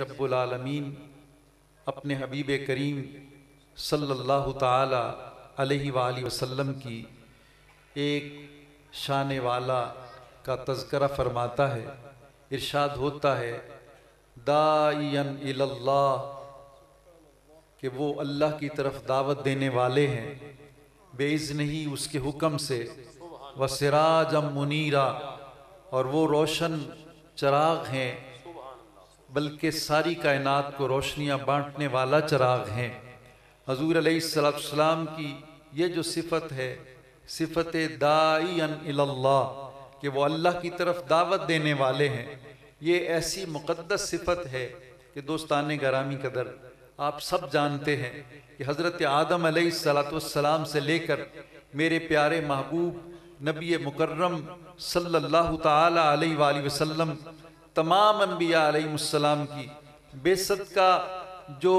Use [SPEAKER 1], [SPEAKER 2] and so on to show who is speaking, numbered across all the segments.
[SPEAKER 1] رب العالمین اپنے حبیب کریم صلی اللہ تعالی علیہ وآلہ وسلم کی ایک شان والا کا تذکرہ فرماتا ہے. ارشاد ہوتا ہے داعیاً الی اللہ، کہ وہ اللہ کی طرف دعوت دینے والے ہیں بِإِذْنِهِ، اس کے حکم سے، وَسِرَاجًا مُنِيرًا، اور وہ روشن چراغ ہیں، بلکہ ساری کائنات کو روشنیاں بانٹنے والا چراغ ہیں. حضور علیہ السلام کی یہ جو صفت ہے، صفت داعیاً الی اللہ، کہ وہ اللہ کی طرف دعوت دینے والے ہیں، یہ ایسی مقدس صفت ہے کہ دوستان گرامی قدر آپ سب جانتے ہیں کہ حضرت آدم علیہ السلام سے لے کر میرے پیارے محبوب نبی مکرم صلی اللہ تعالی علیہ وآلہ وسلم تمام انبیاء علیہ السلام کی بعثت کا جو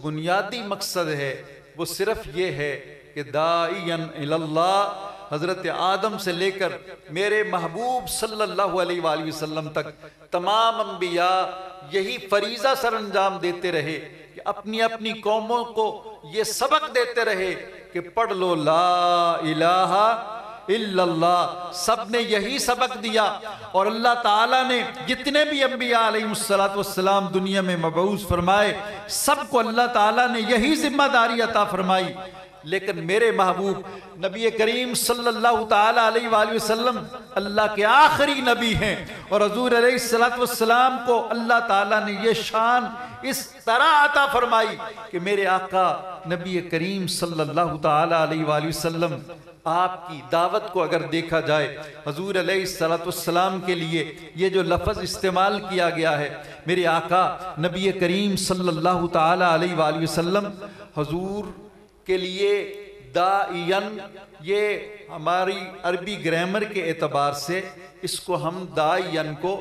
[SPEAKER 1] بنیادی مقصد ہے وہ صرف یہ ہے کہ داعیاً الی اللہ، حضرت آدم سے لے کر میرے محبوب صلی اللہ علیہ وآلہ وسلم تک تمام انبیاء یہی فریضہ سر انجام دیتے رہے کہ اپنی اپنی قوموں کو یہ سبق دیتے رہے کہ پڑھ لو لا الہ الا اللہ. سب نے یہی سبق دیا، اور اللہ تعالیٰ نے جتنے بھی انبیاء علیہ السلام دنیا میں مبعوث فرمائے، سب کو اللہ تعالیٰ نے یہی ذمہ داری عطا فرمائی. لیکن میرے محبوب نبی کریم صلی اللہ تعالیٰ علیہ وآلہ وسلم اللہ کے آخری نبی ہیں، اور حضور علیہ السلام کو اللہ تعالیٰ نے یہ شان اس طرح عطا فرمائی کہ میرے آقا نبی کریم صلی اللہ تعالیٰ علیہ وآلہ وسلم آپ کی دعوت کو اگر دیکھا جائے، حضور علیہ السلام کے لیے یہ جو لفظ استعمال کیا گیا ہے، میرے آقا نبی کریم صلی اللہ تعالیٰ علیہ وآلہ وسلم حضور کے لیے داعیاً، یہ ہماری عربی گرامر کے اعتبار سے اس کو ہم داعیاً کو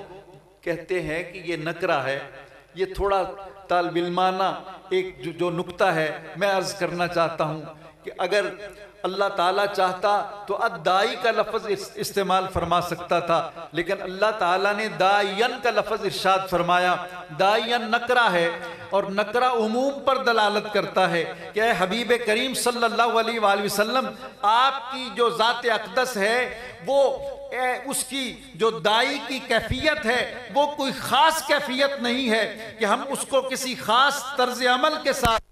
[SPEAKER 1] کہتے ہیں کہ یہ نکرہ ہے. یہ تھوڑا طالب علمانہ ایک جو نکتہ ہے میں عرض کرنا چاہتا ہوں کہ اگر اللہ تعالیٰ چاہتا تو الدائی کا لفظ استعمال فرما سکتا تھا، لیکن اللہ تعالیٰ نے داعیاً کا لفظ ارشاد فرمایا. داعیاً نکرہ ہے، اور نکرہ عموم پر دلالت کرتا ہے کہ اے حبیب کریم صلی اللہ علیہ وآلہ وسلم، آپ کی جو ذات اقدس ہے وہ اس کی جو دائی کی کیفیت ہے وہ کوئی خاص کیفیت نہیں ہے کہ ہم اس کو کسی خاص طرز عمل کے ساتھ،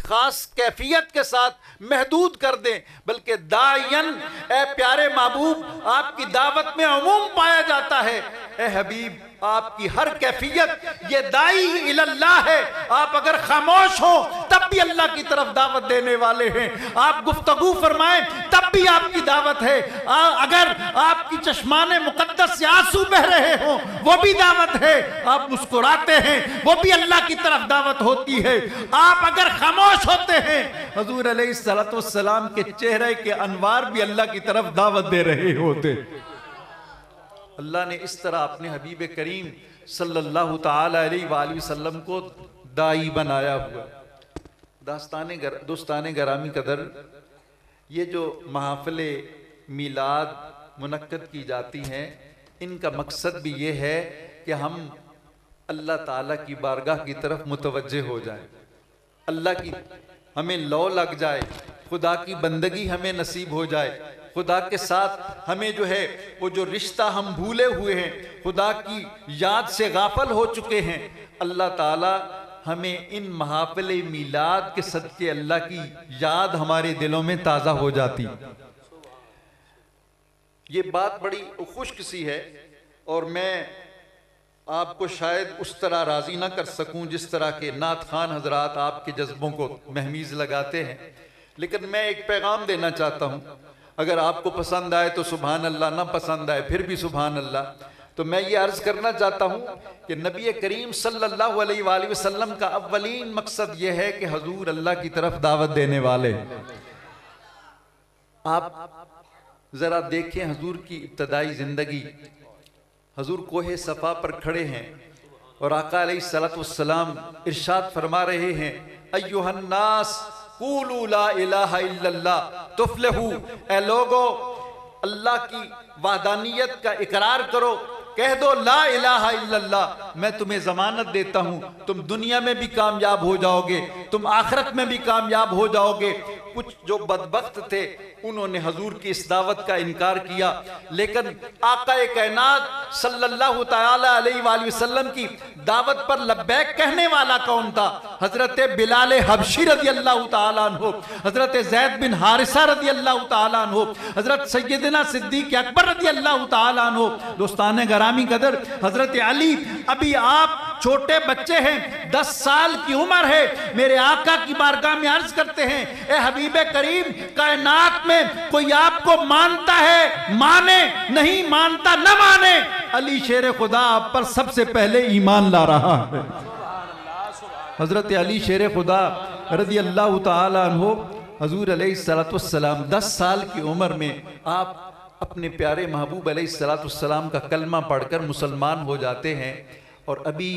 [SPEAKER 1] خاص کیفیت کے ساتھ محدود کر دیں، بلکہ داعیاً اے پیارے محبوب آپ کی دعوت میں عموم پایا جاتا ہے. اے حبیب آپ کی ہر کیفیت یہ داعی الی اللہ ہے. آپ اگر خاموش ہوں تب بھی اللہ کی طرف دعوت دینے والے ہیں، آپ گفتگو فرمائیں تب بھی آپ کی دعوت ہے، اگر آپ کی چشمان مقدس سے آنسو بہ رہے ہوں وہ بھی دعوت ہے، آپ مسکراتے ہیں وہ بھی اللہ کی طرف دعوت ہوتی ہے. آپ اگر خاموش ہوتے ہیں حضور علیہ السلام کے چہرے کے انوار بھی اللہ کی طرف دعوت دے رہے ہوتے. اللہ نے اس طرح اپنے حبیب کریم صلی اللہ تعالی علیہ وآلہ وسلم کو داعی بنایا ہوا. دوستان گرامی قدر، یہ جو محافل میلاد منعقد کی جاتی ہیں ان کا مقصد بھی یہ ہے کہ ہم اللہ تعالیٰ کی بارگاہ کی طرف متوجہ ہو جائیں، اللہ کی ہمیں لو لگ جائے، خدا کی بندگی ہمیں نصیب ہو جائے، خدا کے ساتھ ہمیں جو ہے وہ جو رشتہ ہم بھولے ہوئے ہیں، خدا کی یاد سے غافل ہو چکے ہیں، اللہ تعالیٰ ہمیں ان محافل میلاد کے صدقے اللہ کی یاد ہمارے دلوں میں تازہ ہو جاتی. یہ بات بڑی خوش سی ہے، اور میں آپ کو شاید اس طرح راضی نہ کر سکوں جس طرح کے نعت خوان حضرات آپ کے جذبوں کو مہمیز لگاتے ہیں، لیکن میں ایک پیغام دینا چاہتا ہوں. اگر آپ کو پسند آئے تو سبحان اللہ، نہ پسند آئے پھر بھی سبحان اللہ. تو میں یہ عرض کرنا چاہتا ہوں کہ نبی کریم صلی اللہ علیہ وآلہ وسلم کا اولین مقصد یہ ہے کہ حضور اللہ کی طرف دعوت دینے والے. آپ ذرا دیکھیں حضور کی ابتدائی زندگی. حضور کوہ صفا پر کھڑے ہیں اور آقا علیہ السلام ارشاد فرما رہے ہیں ایھا الناس قولوا لا الہ الا اللہ تفلحوا. اے لوگو اللہ کی وحدانیت کا اقرار کرو، کہہ دو لا الہ الا اللہ، میں تمہیں ضمانت دیتا ہوں تم دنیا میں بھی کامیاب ہو جاؤ گے، تم آخرت میں بھی کامیاب ہو جاؤ گے۔ کچھ جو بدبخت تھے انہوں نے حضور کی اس دعوت کا انکار کیا، لیکن آقا کائنات صلی اللہ تعالی علیہ وآلہ وسلم کی دعوت پر لبیک کہنے والا کون تھا؟ حضرت بلال حبشی رضی اللہ تعالیٰ عنہ، حضرت زید بن حارثہ رضی اللہ تعالیٰ عنہ، حضرت سیدنا صدیق اکبر رضی اللہ تعالیٰ عنہ۔ دوستان گرامی قدر، حضرت علی ابھی آپ چھوٹے بچے ہیں، 10 سال کی عمر ہے، میرے آقا کی بارگاہ میں عرض کرتے ہیں اے حبیب کریم، کائنات میں کوئی آپ کو مانتا ہے مانے، نہیں مانتا نہ مانے، علی شیر خدا آپ پر سب سے پہلے ایمان لا رہا ہے۔ حضرت علی شیر خدا رضی اللہ تعالی عنہ، حضور علیہ السلام 10 سال کی عمر میں آپ اپنے پیارے محبوب علیہ السلام کا کلمہ پڑھ کر مسلمان ہو جاتے ہیں، اور ابھی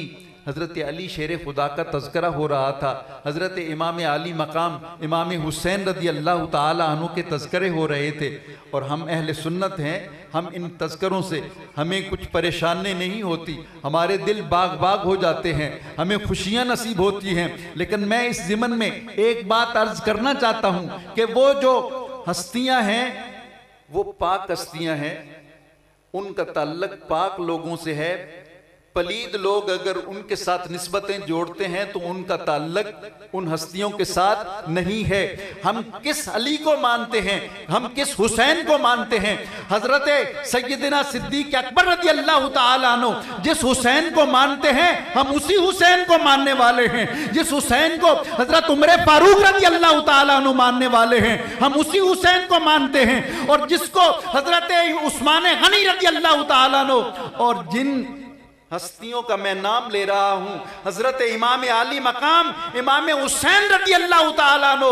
[SPEAKER 1] حضرت علی شیر خدا کا تذکرہ ہو رہا تھا، حضرت امام علی مقام امام حسین رضی اللہ تعالی عنہ کے تذکرے ہو رہے تھے، اور ہم اہل سنت ہیں، ہم ان تذکروں سے ہمیں کچھ پریشانی نہیں ہوتی، ہمارے دل باغ باغ ہو جاتے ہیں، ہمیں خوشیاں نصیب ہوتی ہیں۔ لیکن میں اس ضمن میں ایک بات عرض کرنا چاہتا ہوں کہ وہ جو ہستیاں ہیں وہ پاک ہستیاں ہیں، ان کا تعلق پاک لوگوں سے ہے۔ پلید لوگ اگر ان کے ساتھ نسبتیں جوڑتے ہیں تو ان کا تعلق ان ہستیوں کے ساتھ نہیں ہے۔ ہم کس علی کو مانتے ہیں؟ ہم کس حسین کو مانتے ہیں؟ حضرت سیدنا صدیق اکبر رضی اللہ تعالیٰ عنہ جس حسین کو مانتے ہیں ہم اسی حسین کو ماننے والے ہیں، جس حسین کو حضرت عمر فاروق رضی اللہ تعالیٰ عنہ ماننے والے ہیں ہم اسی حسین کو مانتے ہیں، اور جس کو حضرت عثمان غنی رضی اللہ تعالیٰ عنہ، اور جن ہستیوں کا میں نام لے رہا ہوں، حضرت امام علی مقام امام حسین رضی اللہ تعالیٰ عنہ،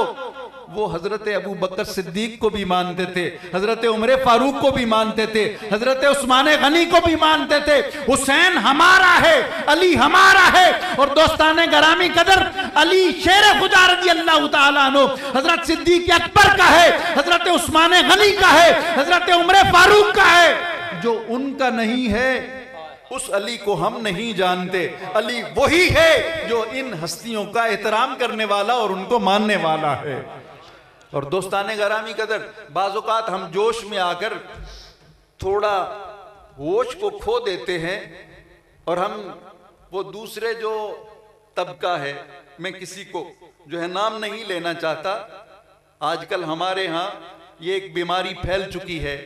[SPEAKER 1] وہ حضرت ابو بکر صدیق کو بھی مانتے تھے، حضرت عمر فاروق کو بھی مانتے تھے، حضرت عثمان غنی کو بھی مانتے تھے۔ حسین ہمارا ہے، علی ہمارا ہے۔ اور دوستان گرامی قدر، علی شیر خدا رضی اللہ تعالیٰ عنہ حضرت صدیق اکبر کا ہے، حضرت عثمان غنی کا ہے، حضرت عمر فاروق کا ہے۔ جو ان کا نہیں ہے اس علی کو ہم نہیں جانتے۔ علی وہی ہے جو ان ہستیوں کا احترام کرنے والا اور ان کو ماننے والا ہے۔ اور دوستان گرامی قدر، بعض اوقات ہم جوش میں آ کر تھوڑا ہوش کو کھو دیتے ہیں، اور ہم وہ دوسرے جو طبقہ ہے، میں کسی کو جو ہے نام نہیں لینا چاہتا، آج کل ہمارے ہاں یہ ایک بیماری پھیل چکی ہے۔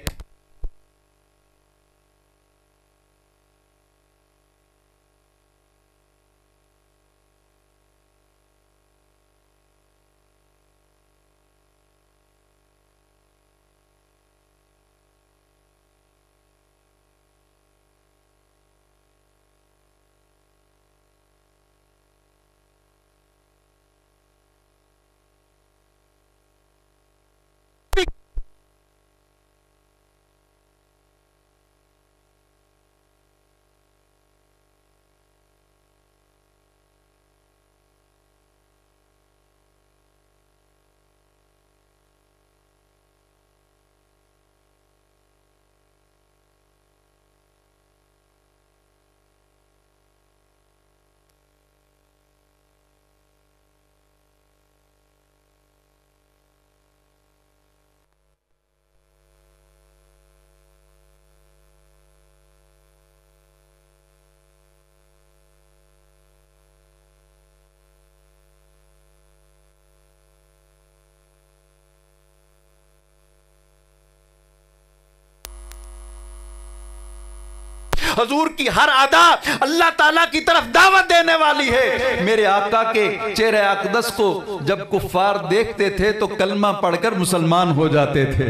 [SPEAKER 1] حضور کی ہر ادا اللہ تعالیٰ کی طرف دعوت دینے والی ہے۔ میرے آقا کے چہرے اقدس کو جب کفار دیکھتے تھے تو کلمہ پڑھ کر مسلمان ہو جاتے تھے۔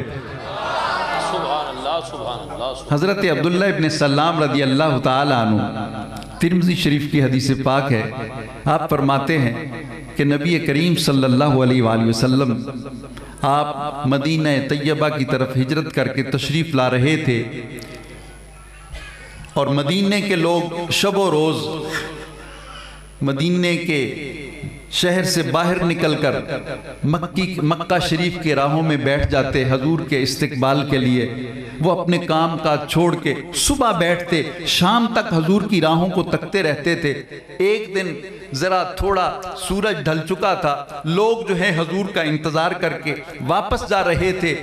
[SPEAKER 1] حضرت عبداللہ ابن سلام رضی اللہ تعالیٰ عنہ، ترمذی شریف کی حدیث پاک ہے، آپ فرماتے ہیں کہ نبی کریم صلی اللہ علیہ وآلہ وسلم آپ مدینہ طیبہ کی طرف ہجرت کر کے تشریف لا رہے تھے، اور مدینے کے لوگ شب و روز مدینے کے شہر سے باہر نکل کر مکہ شریف کے راہوں میں بیٹھ جاتے حضور کے استقبال کے لیے۔ وہ اپنے کام کاج چھوڑ کے صبح بیٹھتے، شام تک حضور کی راہوں کو تکتے رہتے تھے۔ ایک دن ذرا تھوڑا سورج ڈھل چکا تھا، لوگ جو ہیں حضور کا انتظار کر کے واپس جا رہے تھے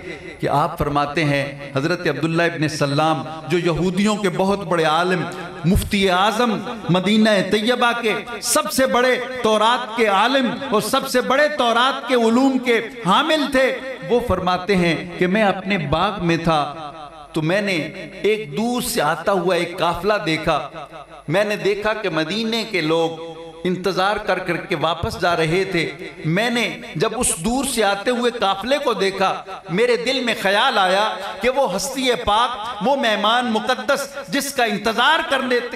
[SPEAKER 1] کہ آپ فرماتے ہیں حضرت عبداللہ ابن سلام جو یہودیوں کے بہت بڑے عالم، مفتی اعظم مدینہ طیبہ کے سب سے بڑے تورات کے عالم اور سب سے بڑے تورات کے علوم کے حامل تھے، وہ فرماتے ہیں کہ میں اپنے باغ میں تھا تو میں نے ایک دور سے آتا ہوا ایک قافلہ دیکھا۔ میں نے دیکھا کہ مدینے کے لوگ انتظار کر کر کے واپس جا رہے تھے۔ میں نے جب اس دور سے آتے ہوئے قافلے کو دیکھا، میرے دل میں خیال آیا کہ وہ ہستی پاک، وہ مہمان مقدس جس کا انتظار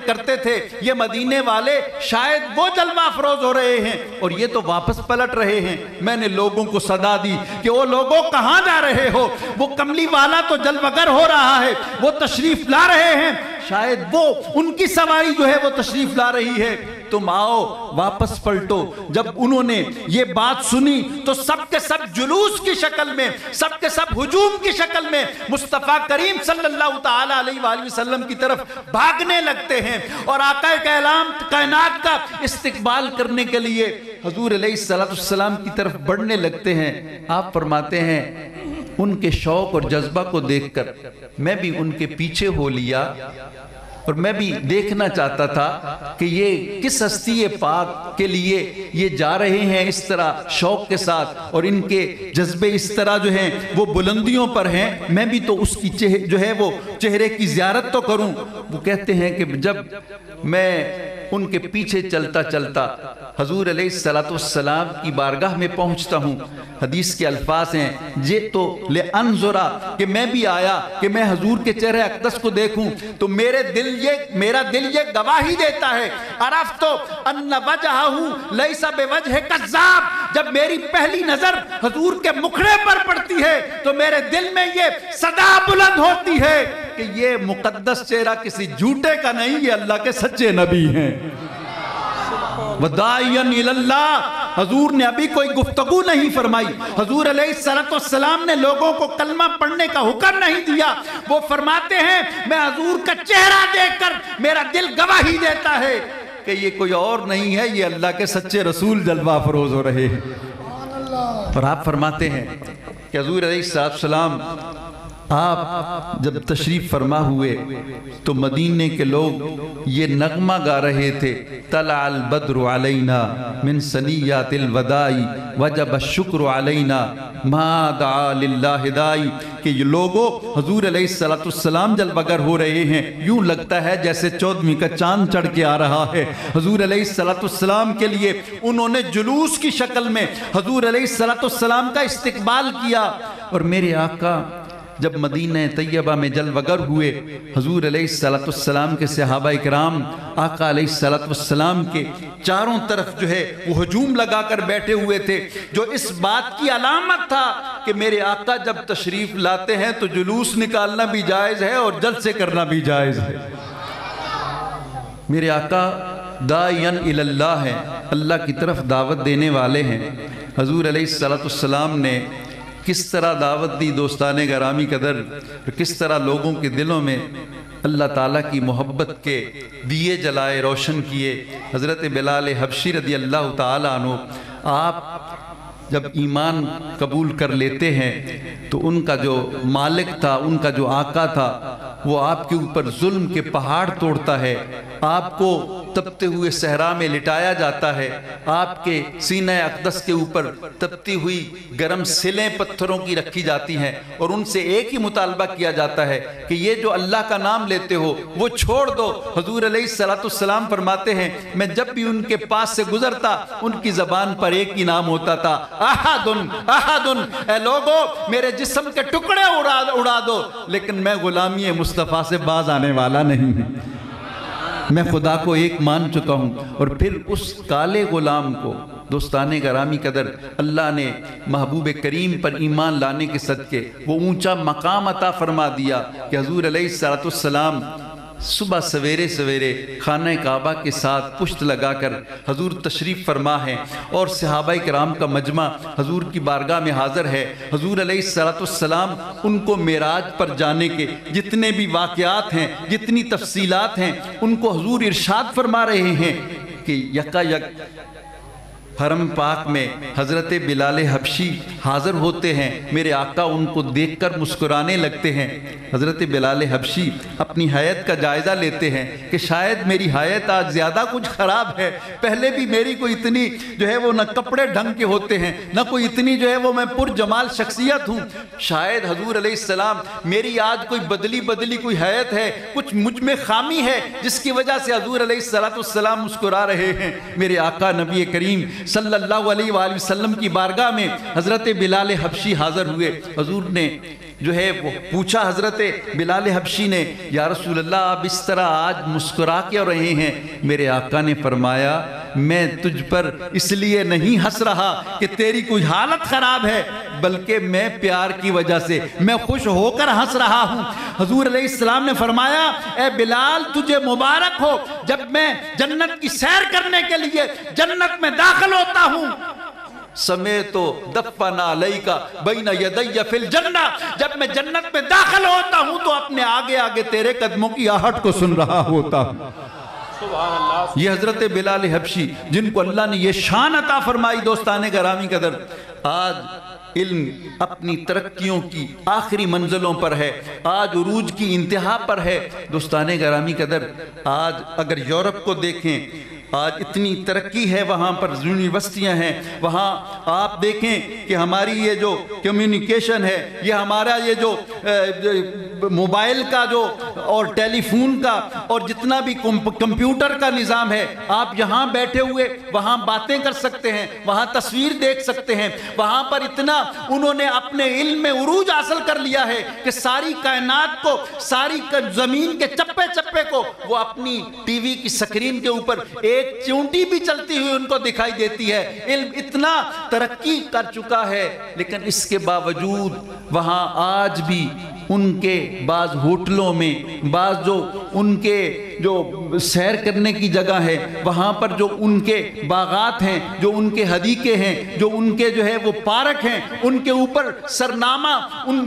[SPEAKER 1] کرتے تھے یہ مدینے والے، شاید وہ جلوہ افروز ہو رہے ہیں اور یہ تو واپس پلٹ رہے ہیں۔ میں نے لوگوں کو صدا دی کہ وہ لوگوں کہاں جا رہے ہو؟ وہ کملی والا تو جلوہ گر ہو رہا ہے، وہ تشریف لا رہے ہیں، شاید وہ ان کی سواری جو ہے وہ تشریف لا رہی ہے، تم آؤ واپس پلٹو۔ جب انہوں نے یہ بات سنی تو سب کے سب جلوس کی شکل میں، سب کے سب ہجوم کی شکل میں مصطفیٰ کریم صلی اللہ تعالی علیہ وآلہ وسلم کی طرف بھاگنے لگتے ہیں اور آقا کائنات کا استقبال کرنے کے لیے حضور علیہ السلام کی طرف بڑھنے لگتے ہیں۔ آپ فرماتے ہیں ان کے شوق اور جذبہ کو دیکھ کر میں بھی ان کے پیچھے ہو لیا اور میں بھی دیکھنا چاہتا تھا کہ یہ کس ہستی پاک کے لیے یہ جا رہے ہیں اس طرح شوق کے ساتھ، اور ان کے جذبے اس طرح جو ہیں وہ بلندیوں پر ہیں، میں بھی تو اس کی جو ہے وہ چہرے کی زیارت تو کروں۔ وہ کہتے ہیں کہ جب میں ان کے پیچھے چلتا چلتا حضور علیہ السلام کی بارگاہ میں پہنچتا ہوں، حدیث کے الفاظ ہیں جئتو لانظرا، کہ میں بھی آیا کہ میں حضور کے چہرے اقدس کو دیکھوں، تو میرا دل یہ گواہی دیتا ہے عرفتو ان وجہہ لیس بوجہ کذاب، جب میری پہلی نظر حضور کے مکھڑے پر پڑتی ہے تو میرے دل میں یہ صدا بلند ہوتی ہے کہ یہ مقدس چہرہ کسی جھوٹے کا نہیں، یہ اللہ کے سچے نبی ہیں۔ وَدَاعِيًا إِلَى اللَّهِ، حضور نے ابھی کوئی گفتگو نہیں فرمائی، حضور علیہ السلام نے لوگوں کو کلمہ پڑھنے کا حکم نہیں دیا، وہ فرماتے ہیں میں حضور کا چہرہ دیکھ کر میرا دل گواہی دیتا ہے کہ یہ کوئی اور نہیں ہے، یہ اللہ کے سچے رسول جلوہ افروز ہو رہے ہیں۔ اور آپ فرماتے ہیں کہ حضور علیہ السلام آپ جب تشریف فرما ہوئے تو مدینے کے لوگ یہ نغمہ گا رہے تھے، طلع البدر علینا من ثنیات الوداع وجب الشکر علینا ما دعا للہ دائی، کہ یہ لوگوں حضور علیہ السلام جلوہ گر ہو رہے ہیں، یوں لگتا ہے جیسے 14ویں کا چاند چڑھ کے آ رہا ہے۔ حضور علیہ السلام کے لیے انہوں نے جلوس کی شکل میں حضور علیہ السلام کا استقبال کیا، اور میرے آقا جب مدینہ طیبہ میں جلوہ گر ہوئے، حضور علیہ السلام کے صحابہ اکرام آقا علیہ السلام کے چاروں طرف جو ہے وہ ہجوم لگا کر بیٹھے ہوئے تھے، جو اس بات کی علامت تھا کہ میرے آقا جب تشریف لاتے ہیں تو جلوس نکالنا بھی جائز ہے اور جلسے کرنا بھی جائز ہے۔ میرے آقا داعیاً الی اللہ ہیں، اللہ کی طرف دعوت دینے والے ہیں۔ حضور علیہ السلام نے کس طرح دعوت دی دوستان گرامی قدر، کس طرح لوگوں کے دلوں میں اللہ تعالیٰ کی محبت کے دیے جلائے، روشن کیے۔ حضرت بلال حبشی رضی اللہ تعالیٰ عنہ آپ جب ایمان قبول کر لیتے ہیں تو ان کا جو مالک تھا، ان کا جو آقا تھا، وہ آپ کے اوپر ظلم کے پہاڑ توڑتا ہے، آپ کو تپتے ہوئے صحرا میں لٹایا جاتا ہے، آپ کے سینہ اقدس کے اوپر تپتی ہوئی گرم سلیں پتھروں کی رکھی جاتی ہیں، اور ان سے ایک ہی مطالبہ کیا جاتا ہے کہ یہ جو اللہ کا نام لیتے ہو وہ چھوڑ دو۔ حضور علیہ السلام فرماتے ہیں میں جب بھی ان کے پاس سے گزرتا ان کی زبان پر ایک ہی نام ہوتا تھا، احدن احدن، اے لوگو میرے جسم کے ٹکڑے اڑا دو لیکن میں غلامی مصطفیٰ سے باز آنے والا نہیں ہوں، میں خدا کو ایک مان چکا ہوں۔ اور پھر اس کالے غلام کو دوستان گرامی قدر اللہ نے محبوب کریم پر ایمان لانے کے صدقے وہ اونچا مقام عطا فرما دیا کہ حضور علیہ السلام صبح سویرے سویرے خانہ کعبہ کے ساتھ پشت لگا کر حضور تشریف فرما ہے اور صحابہ کرام کا مجمع حضور کی بارگاہ میں حاضر ہے۔ حضور علیہ السلام ان کو معراج پر جانے کے جتنے بھی واقعات ہیں، جتنی تفصیلات ہیں، ان کو حضور ارشاد فرما رہے ہیں کہ یکا یک حرم پاک میں حضرت بلال حبشی حاضر ہوتے ہیں۔ میرے آقا ان کو دیکھ کر مسکرانے لگتے ہیں۔ حضرت بلال حبشی اپنی حیت کا جائزہ لیتے ہیں کہ شاید میری حیت آج زیادہ کچھ خراب ہے، پہلے بھی میری کوئی اتنی جو ہے وہ نہ کپڑے ڈھنگ کے ہوتے ہیں، نہ کوئی اتنی جو ہے وہ میں پر جمال شخصیت ہوں، شاید حضور علیہ السلام میری آج کوئی بدلی کوئی حیت ہے، کچھ مجھ میں خامی ہے جس کی وجہ سے حضور علیہ السلام مسکرا رہے ہیں۔ میرے آقا نبی کریم صلی اللہ علیہ وآلہ وسلم کی بارگاہ میں حضرت بلال حبشی حاضر ہوئے۔ حضور نے جو ہے وہ پوچھا حضرت بلال حبشی نے، یا رسول اللہ آپ اس طرح آج مسکرا کیوں رہے ہیں؟ میرے آقا نے فرمایا میں تجھ پر اس لیے نہیں ہنس رہا کہ تیری کوئی حالت خراب ہے، بلکہ میں پیار کی وجہ سے میں خوش ہو کر ہنس رہا ہوں۔ حضور علیہ السلام نے فرمایا اے بلال تجھے مبارک ہو، جب میں جنت کی سیر کرنے کے لیے جنت میں داخل ہوتا ہوں سمیتو دفن علیکا بین یدی فی الجنہ، جب میں جنت میں داخل ہوتا ہوں تو اپنے آگے آگے تیرے قدموں کی آہٹ کو سن رہا ہوتا ہوں۔ یہ حضرت بلال حبشی جن کو اللہ نے یہ شان عطا فرمائی، دوستان گرامی قدر، آج علم اپنی ترقیوں کی آخری منزلوں پر ہے، آج عروج کی انتہا پر ہے۔ دوستان گرامی قدر، آج اگر یورپ کو دیکھیں، آج اتنی ترقی ہے، وہاں پر یونیورسٹیاں ہیں، وہاں آپ دیکھیں کہ ہماری یہ جو کمیونیکیشن ہے، یہ ہمارا یہ جو موبائل کا جو اور ٹیلی فون کا اور جتنا بھی کمپیوٹر کا نظام ہے، آپ یہاں بیٹھے ہوئے وہاں باتیں کر سکتے ہیں، وہاں تصویر دیکھ سکتے ہیں، وہاں پر اتنا انہوں نے اپنے علم میں عروج حاصل کر لیا ہے کہ ساری کائنات کو، ساری زمین کے چپے چپے کو وہ اپنی ٹی وی کی سکرین کے اوپر ایک چونٹی بھی چلتی ہوئی ان کو دکھائی دیتی ہے۔ علم اتنا ترقی کر چکا ہے، لیکن اس کے باوجود وہاں آج بھی ان کے بعض ہوٹلوں میں، بعض جو ان کے جو سیر کرنے کی جگہ ہے، وہاں پر جو ان کے باغات ہیں، جو ان کے حدیقے ہیں، جو ان کے جو ہے وہ پارک ہیں، ان کے اوپر سرنامہ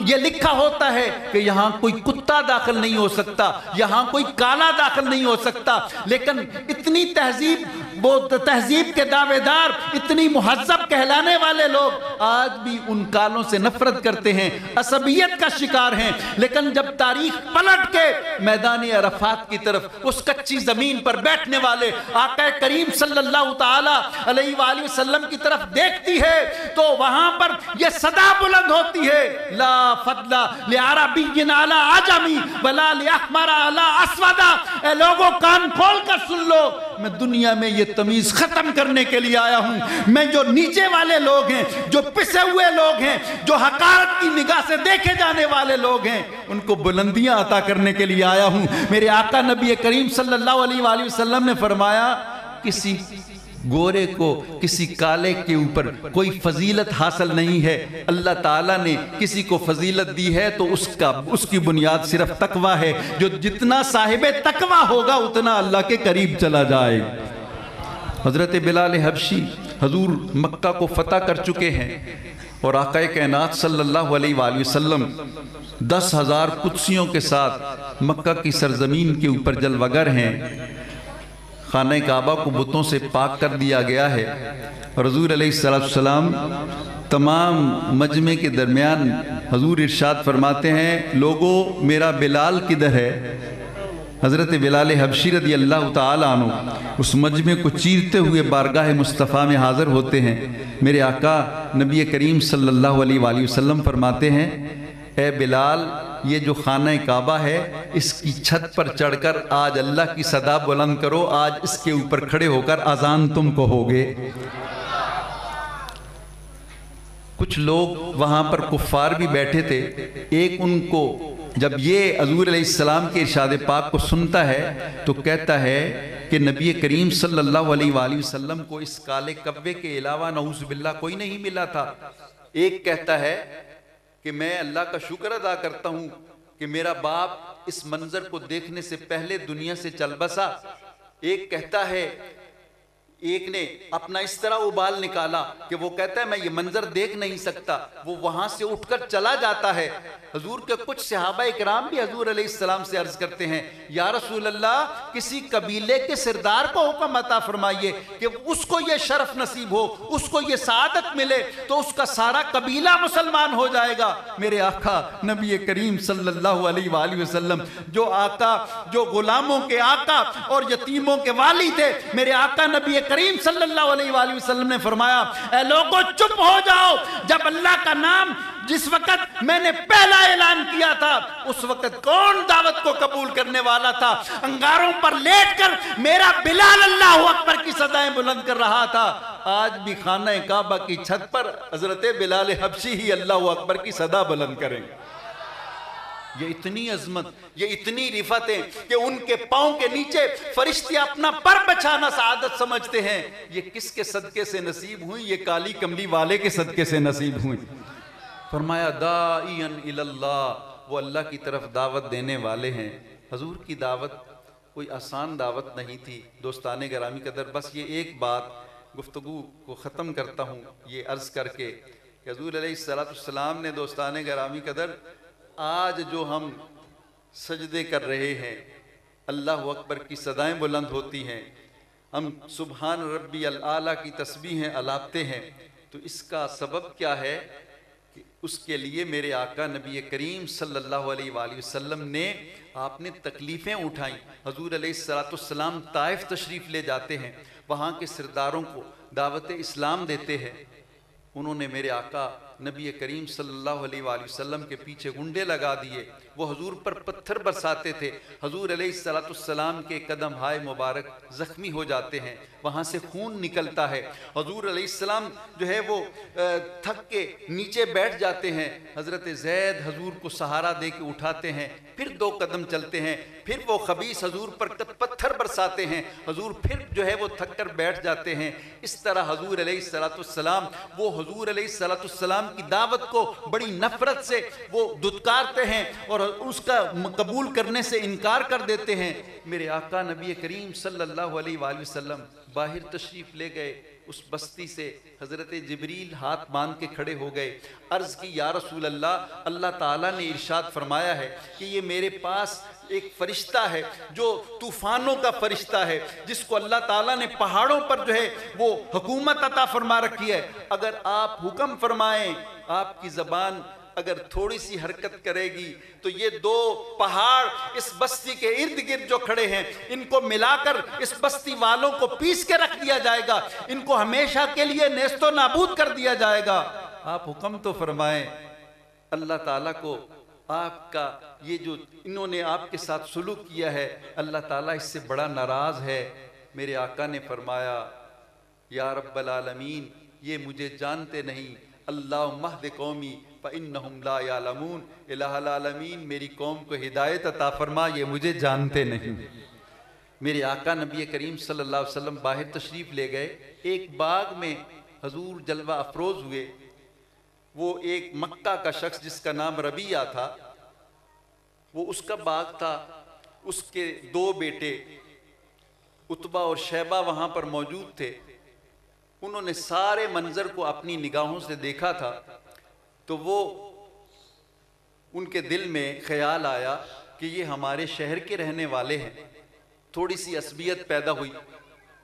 [SPEAKER 1] یہ لکھا ہوتا ہے کہ یہاں کوئی کتا داخل نہیں ہو سکتا، یہاں کوئی کالا داخل نہیں ہو سکتا۔ لیکن اتنی تہذیب، وہ تہذیب کے دعوے دار، اتنی مہذب کہلانے والے لوگ آج بھی ان کالوں سے نفرت کرتے ہیں، عصبیت کا شکار ہیں۔ لیکن جب تاریخ پلٹ کے میدان عرفات کی طرف اس کچی زمین پر بیٹھنے والے آقا کریم صلی اللہ تعالی علیہ وآلہ وسلم کی طرف دیکھتی ہے تو وہاں پر یہ صدا بلند ہوتی ہے، لا فضل لعربی علی عجمی ولا لاحمر علی اسود۔ اے لوگوں کان کھول کر سن لو، میں دنیا میں یہ تمیز ختم کرنے کے لیے آیا ہوں۔ میں جو نیچے والے لوگ ہیں، جو پسے ہوئے لوگ ہیں، جو حقارت کی نگاہ سے دیکھے جانے والے لوگ ہیں، ان کو بلندیاں عطا کرنے کے لیے آیا ہوں۔ میرے آقا نبی کریم صلی اللہ علیہ وآلہ وسلم نے فرمایا کسی گورے کو کسی کالے کے اوپر کوئی فضیلت حاصل نہیں ہے، اللہ تعالیٰ نے کسی کو فضیلت دی ہے تو اس کی بنیاد صرف تقوی ہے۔ جو جتنا صاحب تقوی ہوگا اتنا اللہ کے قریب چلا جائے گا۔ حضرت بلال حبشی حضور مکہ کو فتح کر چکے ہیں اور آقا کائنات صلی اللہ علیہ وآلہ وسلم 10,000 قدسیوں کے ساتھ مکہ کی سرزمین کے اوپر جلوگر ہیں۔ خانہ کعبہ کو بتوں سے پاک کر دیا گیا ہے اور حضور علیہ السلام تمام مجمع کے درمیان حضور ارشاد فرماتے ہیں لوگو میرا بلال کدھر ہے؟ حضرت بلال حبشی رضی اللہ تعالیٰ عنہ اس مجمع کو چیرتے ہوئے بارگاہ مصطفیٰ میں حاضر ہوتے ہیں۔ میرے آقا نبی کریم صلی اللہ علیہ وآلہ وسلم فرماتے ہیں اے بلال یہ جو خانہ کعبہ ہے اس کی چھت پر چڑھ کر آج اللہ کی صدا بلند کرو، آج اس کے اوپر کھڑے ہو کر اذان تم کو ہوگے۔ کچھ لوگ وہاں پر کفار بھی بیٹھے تھے، ایک ان کو جب یہ حضور علیہ السلام کے ارشاد پاک کو سنتا ہے تو کہتا ہے کہ نبی کریم صلی اللہ علیہ وآلہ وسلم کو اس کالے کبے کے علاوہ نعوذ باللہ کوئی نہیں ملا تھا۔ ایک کہتا ہے کہ میں اللہ کا شکر ادا کرتا ہوں کہ میرا باپ اس منظر کو دیکھنے سے پہلے دنیا سے چل بسا۔ ایک کہتا ہے، ایک نے اپنا اس طرح ابال نکالا کہ وہ کہتا ہے میں یہ منظر دیکھ نہیں سکتا، وہ وہاں سے اٹھ کر چلا جاتا ہے۔ حضور کے کچھ صحابہ اکرام بھی حضور علیہ السلام سے عرض کرتے ہیں، یا رسول اللہ کسی قبیلے کے سردار کو حکم عطا فرمائیے کہ اس کو یہ شرف نصیب ہو، اس کو یہ سعادت ملے تو اس کا سارا قبیلہ مسلمان ہو جائے گا۔ میرے آقا نبی کریم صلی اللہ علیہ وآلہ وسلم جو آقا، جو غلاموں کے آقا اور یتیموں کے والی تھے، میرے آقا نبی کریم صلی اللہ علیہ وآلہ وسلم نے فرمایا، اے لوگوں چپ ہو جاؤ، جب اللہ کا نام جس وقت میں نے پہلا اعلان کیا تھا اس وقت کون دعوت کو قبول کرنے والا تھا؟ انگاروں پر لیٹ کر میرا بلال اللہ اکبر کی صدائیں بلند کر رہا تھا۔ آج بھی خانہ کعبہ کی چھت پر حضرت بلال حبشی ہی اللہ اکبر کی صدا بلند کریں گے۔ یہ اتنی عظمت، یہ اتنی رفعتیں کہ ان کے پاؤں کے نیچے فرشتے اپنا پر بچھانا سعادت سمجھتے ہیں۔ یہ کس کے صدقے سے نصیب ہوئی؟ یہ کالی کملی والے کے صدقے سے نصیب ہوئی۔ فرمایا داعین الی اللہ، وہ اللہ کی طرف دعوت دینے والے ہیں۔ حضور کی دعوت کوئی آسان دعوت نہیں تھی۔ دوستان گرامی قدر، بس یہ ایک بات گفتگو کو ختم کرتا ہوں یہ عرض کر کے کہ حضور علیہ السلام نے دوستان گرامی قدر آج جو ہم سجدے کر رہے ہیں، اللہ اکبر کی صدائیں بلند ہوتی ہیں، ہم سبحان ربی الاعلیٰ کی تسبیحیں الاپتے ہیں، تو اس کا سبب کیا ہے کہ اس کے لیے میرے آقا نبی کریم صلی اللہ علیہ وآلہ وسلم نے، آپ نے تکلیفیں اٹھائیں۔ حضور علیہ السلام طائف تشریف لے جاتے ہیں، وہاں کے سرداروں کو دعوت اسلام دیتے ہیں۔ انہوں نے میرے آقا نبی کریم صلی اللہ علیہ وآلہ وسلم کے پیچھے گنڈے لگا دیے، وہ حضور پر پتھر برساتے تھے۔ حضور علیہ السلام کے قدم ہائے مبارک زخمی ہو جاتے ہیں، وہاں سے خون نکلتا ہے۔ حضور علیہ السلام جو ہے وہ تھک کے نیچے بیٹھ جاتے ہیں، حضرت زید حضور کو سہارا دے کے اٹھاتے ہیں، پھر 2 قدم چلتے ہیں، پھر وہ خبیث حضور پر پتھر برساتے ہیں، حضور پھر جو ہے وہ تھک کر بیٹھ جاتے ہیں۔ اس طرح حضور علیہ السلام وہ حضور علیہ السلام کی دعوت کو بڑی نفرت سے وہ دھتکارتے ہیں اور اس کا قبول کرنے سے انکار کر دیتے ہیں۔ میرے آقا نبی کریم صلی اللہ علیہ وآلہ وسلم باہر تشریف لے گئے، اس بستی سے حضرت جبریل ہاتھ باندھ کے کھڑے ہو گئے، عرض کی یا رسول اللہ، اللہ تعالیٰ نے ارشاد فرمایا ہے کہ یہ میرے پاس ایک فرشتہ ہے جو طوفانوں کا فرشتہ ہے، جس کو اللہ تعالیٰ نے پہاڑوں پر جو ہے وہ حکومت عطا فرما رکھی ہے، اگر آپ حکم فرمائیں، آپ کی زبان اگر تھوڑی سی حرکت کرے گی تو یہ 2 پہاڑ اس بستی کے ارد گرد جو کھڑے ہیں ان کو ملا کر اس بستی والوں کو پیس کے رکھ دیا جائے گا، ان کو ہمیشہ کے لیے نیست و نابود کر دیا جائے گا۔ آپ حکم تو فرمائیں۔ اللہ تعالیٰ کو آپ کا یہ جو انہوں نے آپ کے ساتھ سلوک کیا ہے، اللہ تعالیٰ اس سے بڑا ناراض ہے۔ میرے آقا نے فرمایا یا رب العالمین، یہ مجھے جانتے نہیں، اللہم اہد قومی فإنہم لا یعلمون، الہ العالمین میری قوم کو ہدایت عطا فرما، یہ مجھے جانتے نہیں۔ میرے آقا نبی کریم صلی اللہ علیہ وسلم باہر تشریف لے گئے، ایک باغ میں حضور جلوہ افروز ہوئے۔ وہ ایک مکہ کا شخص جس کا نام ربیعہ تھا، وہ اس کا باغ تھا، اس کے 2 بیٹے عتبہ اور شیبہ وہاں پر موجود تھے۔ انہوں نے سارے منظر کو اپنی نگاہوں سے دیکھا تھا، تو وہ ان کے دل میں خیال آیا کہ یہ ہمارے شہر کے رہنے والے ہیں۔ تھوڑی سی عصبیت پیدا ہوئی،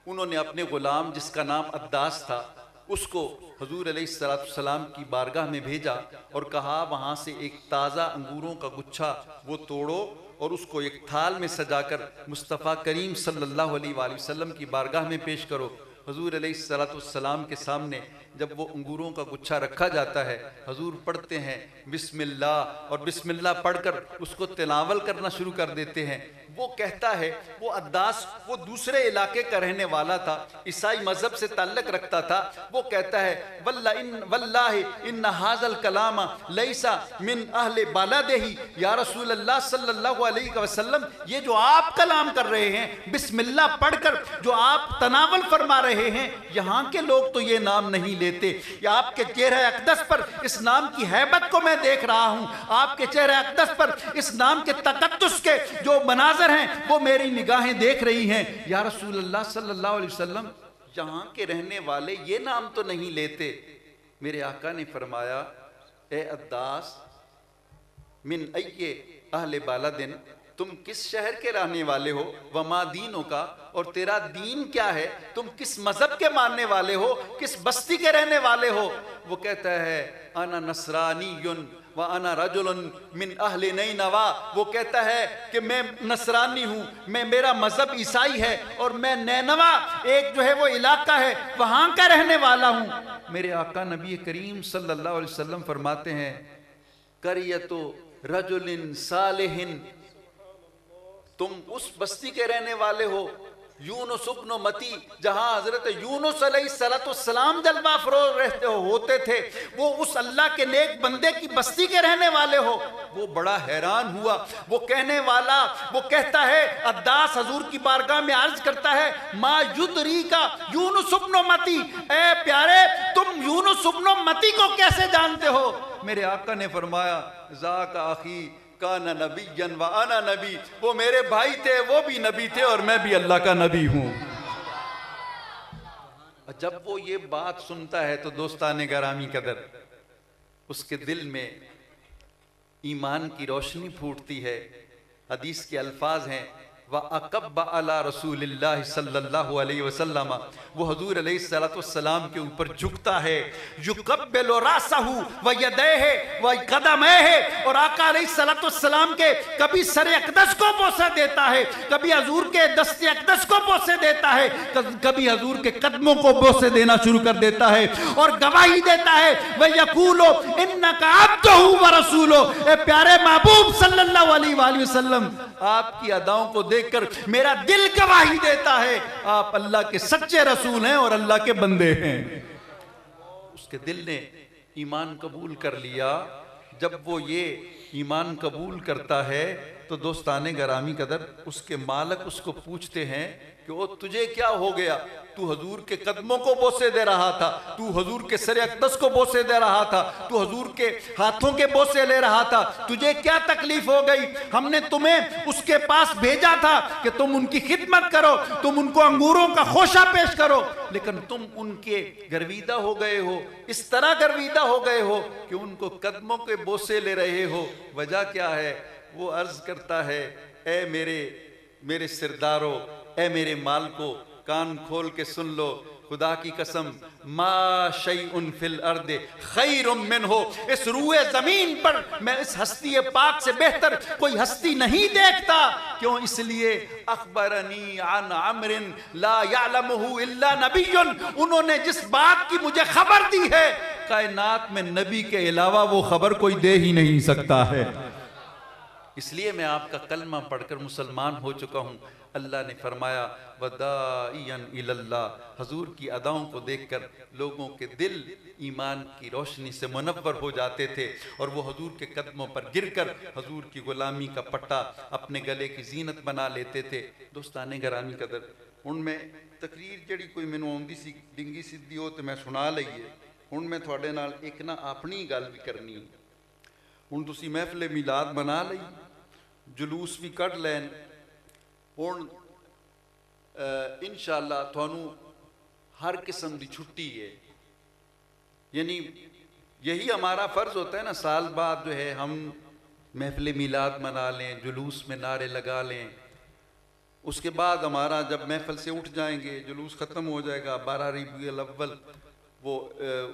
[SPEAKER 1] انہوں نے اپنے غلام جس کا نام عداس تھا اس کو حضور علیہ السلام کی بارگاہ میں بھیجا اور کہا وہاں سے ایک تازہ انگوروں کا گچھا وہ توڑو اور اس کو ایک تھال میں سجا کر مصطفیٰ کریم صلی اللہ علیہ وآلہ وسلم کی بارگاہ میں پیش کرو۔ حضور علیہ السلام کے سامنے جب وہ انگوروں کا گچھا رکھا جاتا ہے، حضور پڑھتے ہیں بسم اللہ، اور بسم اللہ پڑھ کر اس کو تلاوت کرنا شروع کر دیتے ہیں۔ وہ کہتا ہے، وہ عداس وہ دوسرے علاقے کا رہنے والا تھا، عیسائی مذہب سے تعلق رکھتا تھا، وہ کہتا ہے واللہ ان ھذا الکلام لیس من اہل بلدہ، یا رسول اللہ صلی اللہ علیہ وسلم، یہ جو آپ کلام کر رہے ہیں بسم اللہ پڑھ کر جو آپ تناول فرما رہے رہے ہیں یہاں کے لوگ تو یہ نام نہیں لیتے، یا آپ کے چہرہ اقدس پر اس نام کی ہیبت کو میں دیکھ رہا ہوں، آپ کے چہرہ اقدس پر اس نام کے تقدس کے جو مناظر ہیں وہ میری نگاہیں دیکھ رہی ہیں۔ یا رسول اللہ صلی اللہ علیہ وسلم یہاں کے رہنے والے یہ نام تو نہیں لیتے۔ میرے آقا نے فرمایا اے عداس من ای اہل بالدن، تم کس شہر کے رہنے والے ہو، وما دینوں کا، اور تیرا دین کیا ہے، تم کس مذہب کے ماننے والے ہو، کس بستی کے رہنے والے ہو؟ وہ کہتا ہے انا نصرانی وانا رجل من اہل نینوا، وہ کہتا ہے کہ میں نصرانی ہوں، میرا مذہب عیسائی ہے، اور میں نینوا ایک جو ہے وہ علاقہ ہے وہاں کا رہنے والا ہوں۔ میرے آقا نبی کریم صلی اللہ علیہ وسلم فرماتے ہیں قریۃ رجل صالح، تم اس بستی کے رہنے والے ہو یونس ابن متی، جہاں حضرت یونس علیہ السلام جلوہ افروز رہتے ہوتے تھے، وہ اس اللہ کے نیک بندے کی بستی کے رہنے والے ہو۔ وہ بڑا حیران ہوا، وہ کہنے والا وہ کہتا ہے، عداس حضور کی بارگاہ میں عرض کرتا ہے ما یدری کا یونس ابن متی، اے پیارے تم یونس ابن متی کو کیسے جانتے ہو؟ میرے آقا نے فرمایا ذاک اخی کان نبی و انا نبی، وہ میرے بھائی تھے، وہ بھی نبی تھے اور میں بھی اللہ کا نبی ہوں۔ جب وہ یہ بات سنتا ہے تو دوستان گرامی قدر اس کے دل میں ایمان کی روشنی پھوٹتی ہے۔ حدیث کے الفاظ ہیں وَأَقَبَّ عَلَى رَسُولِ اللَّهِ صلی اللہ علیہ وسلم، وہ حضور علیہ السلام کے اوپر جھکتا ہے، يُقَبِّلُ رَأْسَهُ وَيَدَيْهِ وَقَدَمَيْهِ، اور آقا علیہ السلام کے کبھی سر اقدس کو بوسہ دیتا ہے، کبھی حضور کے دست اقدس کو بوسے دیتا ہے، کبھی حضور کے قدموں کو بوسے دینا شروع کر دیتا ہے، اور گواہی دیتا ہے وَيَقُولُ إِنَّكَ عَبْدُهُ وَرَسُولُهُ، اے پیارے محبوب صلی اللہ علیہ وآلہ وسلم، آپ کی اداؤں کو دیکھ کر میرا دل گواہی دیتا ہے آپ اللہ کے سچے رسول ہیں اور اللہ کے بندے ہیں۔ اس کے دل نے ایمان قبول کر لیا۔ جب وہ یہ ایمان قبول کرتا ہے تو دوستان گرامی قدر اس کے مالک اس کو پوچھتے ہیں کہ وہ تجھے کیا ہو گیا، تو حضور کے قدموں کو بوسے دے رہا تھا، تو حضور کے سر اقدس کو بوسے دے رہا تھا، تو حضور کے ہاتھوں کے بوسے لے رہا تھا، تجھے کیا تکلیف ہو گئی؟ ہم نے تمہیں اس کے پاس بھیجا تھا کہ تم ان کی خدمت کرو، تم ان کو انگوروں کا خوشہ پیش کرو، لیکن تم ان کے گرویدہ ہو گئے ہو، اس طرح گرویدہ ہو گئے ہو کہ ان کو قدموں کے بوسے لے رہے ہو۔ وجہ کیا ہے؟ وہ عرض کرتا ہے اے میرے سردارو، اے میرے مالکو، کان کھول کے سن لو، خدا کی قسم ما شیئن فی الارض خیر منہ، اس روئے زمین پر میں اس ہستی پاک سے بہتر کوئی ہستی نہیں دیکھتا۔ کیوں؟ اس لیے اخبرنی عن عمر لا یعلمہ الا نبی، انہوں نے جس بات کی مجھے خبر دی ہے کائنات میں نبی کے علاوہ وہ خبر کوئی دے ہی نہیں سکتا ہے۔ اس لیے میں آپ کا کلمہ پڑھ کر مسلمان ہو چکا ہوں۔ اللہ نے فرمایا وَدَائِيًا إِلَى اللَّهِ، حضور کی اداؤں کو دیکھ کر لوگوں کے دل ایمان کی روشنی سے منور ہو جاتے تھے، اور وہ حضور کے قدموں پر گر کر حضور کی غلامی کا پٹا اپنے گلے کی زینت بنا لیتے تھے۔ دوستان گرامی قدر ان میں تقریر جڑی کوئی میں آؤندی سی ڈنگی سدھی ہو تو میں سنا لئیے، ان میں تھوڑے نال ایک نہ اپنی گل بھی کرنی ہے۔ ہن تسی محفل میلاد بنا لئی، جلوس بھی کٹ لین، ہن انشاءاللہ تھانوں ہر قسم دی چھٹی ہے، یعنی یہی ہمارا فرض ہوتا ہے نا، سال بعد جو ہے ہم محفل میلاد منا لیں، جلوس میں نعرے لگا لیں، اس کے بعد ہمارا جب محفل سے اٹھ جائیں گے، جلوس ختم ہو جائے گا، 12 ربیع الاول وہ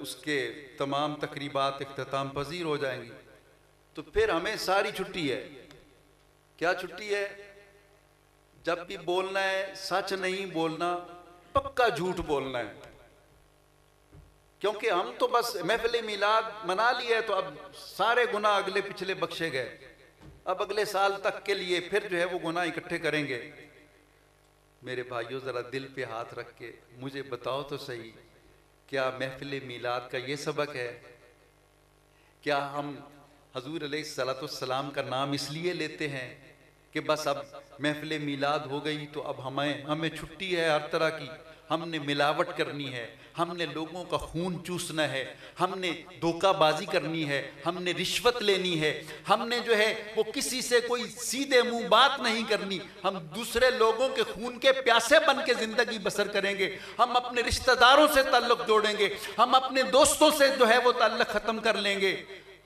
[SPEAKER 1] اس کے تمام تقریبات اختتام پذیر ہو جائیں گی، تو پھر ہمیں ساری چھٹی ہے۔ کیا چھٹی ہے؟ جب بھی بولنا ہے سچ نہیں بولنا، پکا جھوٹ بولنا ہے، کیونکہ ہم تو بس محفل میلاد منا لیے تو اب سارے گناہ اگلے پچھلے بخشے گئے، اب اگلے سال تک کے لیے پھر جو ہے وہ گناہ اکٹھے کریں گے۔ میرے بھائیوں ذرا دل پہ ہاتھ رکھ کے مجھے بتاؤ تو صحیح، کیا محفل میلاد کا یہ سبق ہے؟ کیا ہم حضور علیہ السلام کا نام اس لیے لیتے ہیں کہ بس اب محفل میلاد ہو گئی تو اب ہمیں چھٹی ہے ہر طرح کی، ہم نے ملاوٹ کرنی ہے، ہم نے لوگوں کا خون چوسنا ہے، ہم نے دھوکہ بازی کرنی ہے، ہم نے رشوت لینی ہے، ہم نے جو ہے وہ کسی سے کوئی سیدھے منہ بات نہیں کرنی، ہم دوسرے لوگوں کے خون کے پیاسے بن کے زندگی بسر کریں گے، ہم اپنے رشتہ داروں سے تعلق جوڑیں گے، ہم اپنے دوستوں سے جو ہے وہ تعلق ختم کر لیں گے۔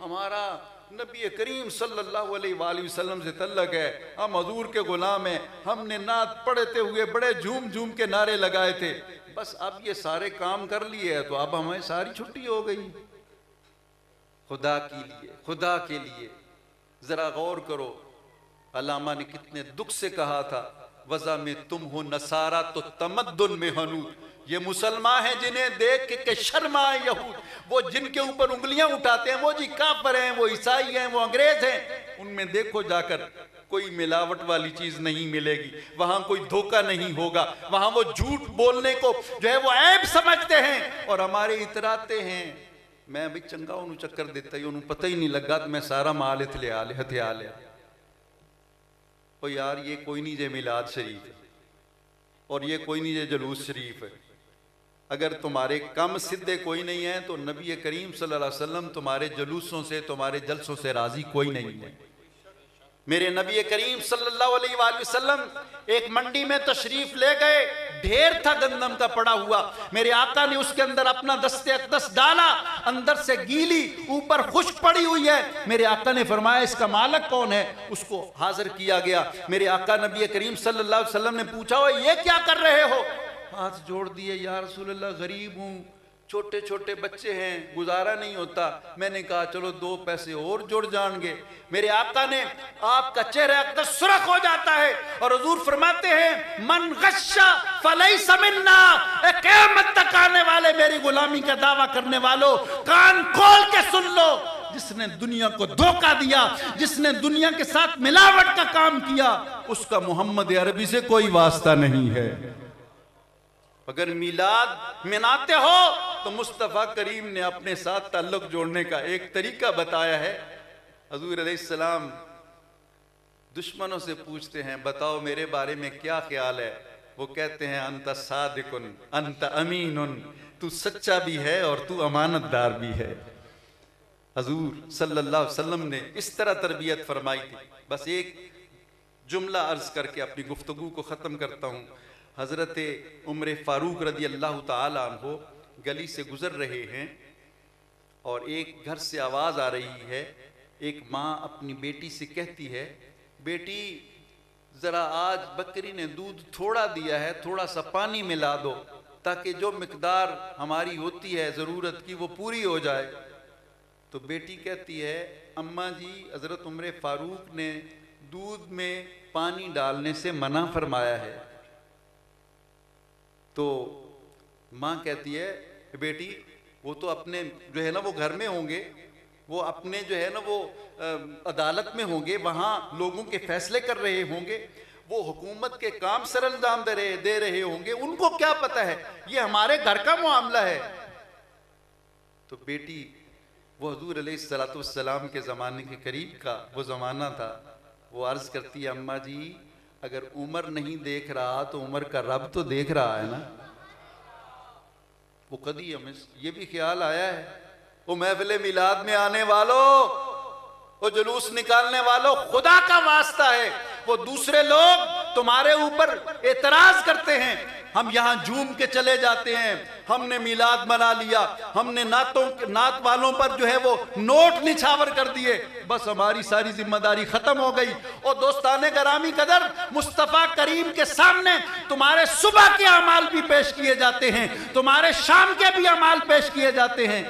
[SPEAKER 1] ہمارا نبی کریم صلی اللہ علیہ وآلہ وسلم سے تعلق ہے، ہم حضور کے غلام ہیں، ہم نے نعت پڑھتے ہوئے بڑے جھوم جھوم کے نعرے لگائے تھے، بس اب یہ سارے کام کر لیے ہیں تو اب ہمیں ساری چھٹی ہو گئی۔ خدا کے لیے ذرا غور کرو، علامہ نے کتنے دکھ سے کہا تھا، وضع میں تم ہو نصارہ تو تمدن میں حنود، یہ مسلمان ہیں جنہیں دیکھ کے شرمائے یہود، وہ جن کے اوپر انگلیاں اٹھاتے ہیں وہ جی کافر ہیں، وہ عیسائی ہیں، وہ انگریز ہیں، ان میں دیکھو جا کر کوئی ملاوٹ والی چیز نہیں ملے گی، وہاں کوئی دھوکہ نہیں ہوگا، وہاں وہ جھوٹ بولنے کو جو ہے وہ عیب سمجھتے ہیں اور ہمارے اتراتے ہیں۔ میں بھی چنگا انہوں چکر دیتا ہی انہوں پتہ ہی نہیں لگا تو میں سارا مالت لے آلے ہتھیا لیا، اور یار یہ کوئی نہیں جے میلاد شریف ہے اور یہ کوئی نہیں جے جلوس شریف ہے، اگر تمہارے کم سدھے کوئی نہیں ہے تو نبی کریم صلی اللہ علیہ وسلم تمہارے جلوسوں سے تمہارے جلسوں سے راضی کوئی نہیں ہے۔ میرے نبی کریم صلی اللہ علیہ وآلہ وسلم ایک منڈی میں تشریف لے گئے، ڈھیر تھا گندم کا پڑا ہوا، میرے آقا نے اس کے اندر اپنا دست اقدس ڈالا، اندر سے گیلی اوپر خشک پڑی ہوئی ہے، میرے آقا نے فرمایا اس کا مالک کون ہے؟ اس کو حاضر کیا گیا، میرے آقا نبی کریم صلی اللہ علیہ وسلم نے پوچھا یہ کیا کر رہے ہو؟ ہاتھ جوڑ دیے، یا رسول اللہ غریب ہوں، چھوٹے چھوٹے بچے ہیں، گزارا نہیں ہوتا، میں نے کہا چلو 2 پیسے اور جڑ جان گے۔ میرے آقا نے آپ کا چہرہ اقدس سرخ ہو جاتا ہے اور حضور فرماتے ہیں من غش فلیس منا، اے قیامت تک آنے والے میری غلامی کا دعویٰ کرنے والوں کان کھول کے سن لو، جس نے دنیا کو دھوکہ دیا، جس نے دنیا کے ساتھ ملاوٹ کا کام کیا، اس کا محمد عربی سے کوئی واسطہ نہیں ہے۔ اگر میلاد مناتے ہو تو مصطفیٰ کریم نے اپنے ساتھ تعلق جوڑنے کا ایک طریقہ بتایا ہے۔ حضور علیہ السلام دشمنوں سے پوچھتے ہیں بتاؤ میرے بارے میں کیا خیال ہے، وہ کہتے ہیں انت صادقن انت امینن، تو سچا بھی ہے اور تو امانت دار بھی ہے۔ حضور صلی اللہ علیہ وسلم نے اس طرح تربیت فرمائی تھی۔ بس ایک جملہ عرض کر کے اپنی گفتگو کو ختم کرتا ہوں۔ حضرت عمر فاروق رضی اللہ تعالیٰ عنہ گلی سے گزر رہے ہیں اور ایک گھر سے آواز آ رہی ہے، ایک ماں اپنی بیٹی سے کہتی ہے بیٹی ذرا آج بکری نے دودھ تھوڑا دیا ہے، تھوڑا سا پانی ملا دو تاکہ جو مقدار ہماری ہوتی ہے ضرورت کی وہ پوری ہو جائے۔ تو بیٹی کہتی ہے اماں جی حضرت عمر فاروق نے دودھ میں پانی ڈالنے سے منع فرمایا ہے۔ تو ماں کہتی ہے بیٹی وہ تو اپنے جو ہے نا وہ گھر میں ہوں گے، وہ اپنے جو ہے نا وہ عدالت میں ہوں گے، وہاں لوگوں کے فیصلے کر رہے ہوں گے، وہ حکومت کے کام سر انجام دے رہے ہوں گے، ان کو کیا پتہ ہے، یہ ہمارے گھر کا معاملہ ہے۔ تو بیٹی وہ حضور علیہ السلام کے زمانے کے قریب کا وہ زمانہ تھا، وہ عرض کرتی ہے اماں جی اگر عمر نہیں دیکھ رہا تو عمر کا رب تو دیکھ رہا ہے نا۔ وہ کدی ہمیں یہ بھی خیال آیا ہے وہ محفل میلاد میں آنے والوں، وہ جلوس نکالنے والوں، خدا کا واسطہ ہے، وہ دوسرے لوگ تمہارے اوپر اعتراض کرتے ہیں، ہم یہاں جھوم کے چلے جاتے ہیں، ہم نے میلاد منا لیا، ہم نے نعت والوں پر جو ہے وہ نوٹ نچھاور کر دیے، بس ہماری ساری ذمہ داری ختم ہو گئی۔ اور دوستان گرامی قدر مصطفیٰ کریم کے سامنے تمہارے صبح کے اعمال بھی پیش کیے جاتے ہیں، تمہارے شام کے بھی اعمال پیش کیے جاتے ہیں۔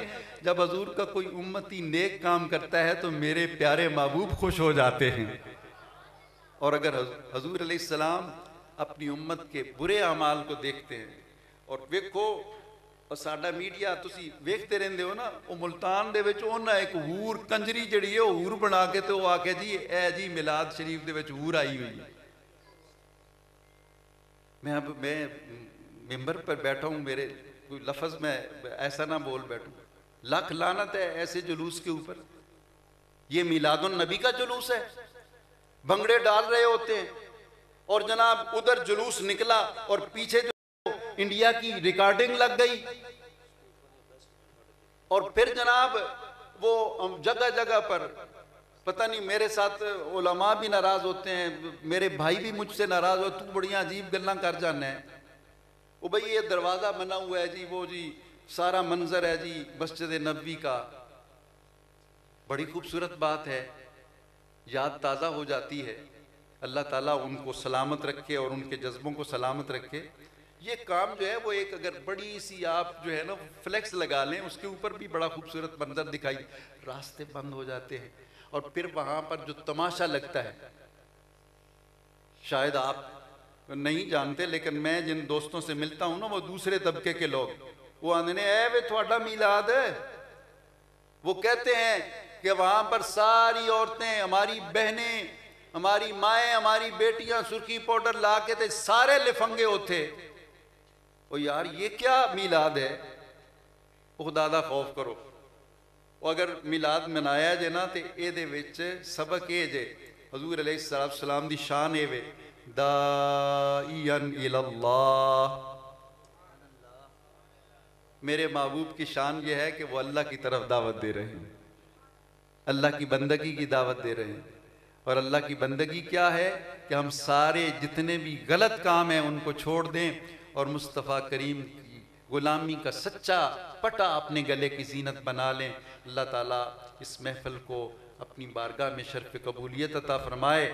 [SPEAKER 1] جب حضور کا کوئی امتی نیک کام کرتا ہے تو میرے پیارے محبوب خوش ہو جاتے ہیں، اور اگر حضور علیہ السلام اپنی امت کے برے اعمال کو دیکھتے ہیں، اور ویکھو ساڈا میڈیا تسی ویکھتے رہندے ہو نا، وہ ملتان دے وچ اونا ایک ہور کنجری جڑی ہے وہ ہور بنا کے تو وہ آکے جی اے جی میلاد شریف دے وچ ہور آئی ہوئی ہے۔ میں ممبر پر بیٹھا ہوں، میرے کوئی لفظ میں ایسا نہ بول بیٹھوں، لاکھ لعنت ہے ایسے جلوس کے اوپر۔ یہ میلاد النبی کا جلوس ہے، بھنگڑے ڈال رہے ہوتے ہیں، اور جناب ادھر جلوس نکلا اور پیچھے جو انڈیا کی ریکارڈنگ لگ گئی، اور پھر جناب وہ جگہ جگہ پر پتہ نہیں، میرے ساتھ علماء بھی ناراض ہوتے ہیں، میرے بھائی بھی مجھ سے ناراض ہو، تو بڑیاں عجیب گلاں کر جانا ہے، وہ بھئی یہ دروازہ بنا ہوا ہے جی، وہ جی سارا منظر ہے جی مسجد نبوی کا، بڑی خوبصورت بات ہے، یاد تازہ ہو جاتی ہے۔ اللہ تعالیٰ ان کو سلامت رکھے اور ان کے جذبوں کو سلامت رکھے۔ یہ کام جو ہے وہ ایک اگر بڑی سی آپ جو ہے نا فلیکس لگا لیں، اس کے اوپر بھی بڑا خوبصورت منظر دکھائی، راستے بند ہو جاتے ہیں، اور پھر وہاں پر جو تماشا لگتا ہے، شاید آپ نہیں جانتے، لیکن میں جن دوستوں سے ملتا ہوں نا، وہ دوسرے طبقے کے لوگ، وہ آندے نے اے وے تھوڑا میلاد ہے، وہ کہتے ہیں کہ وہاں پر ساری عورتیں، ہماری بہنیں، ہماری مائیں، ہماری بیٹیاں سرخی پاؤڈر لا کے تھے، سارے لفنگے ہوتے۔ وہ یار یہ کیا میلاد ہے؟ خدا دا خوف کرو۔ وہ اگر میلاد منایا جے نا تے اے دے وچ سبق اے جے، حضور علیہ السلام دی شان اے وے، داعین اللہ، میرے محبوب کی شان یہ ہے کہ وہ اللہ کی طرف دعوت دے رہے ہیں، اللہ کی بندگی کی دعوت دے رہے ہیں۔ اور اللہ کی بندگی کیا ہے کہ ہم سارے جتنے بھی غلط کام ہیں ان کو چھوڑ دیں، اور مصطفیٰ کریم کی غلامی کا سچا پٹا اپنے گلے کی زینت بنا لیں۔ اللہ تعالیٰ اس محفل کو اپنی بارگاہ میں شرف قبولیت عطا فرمائے۔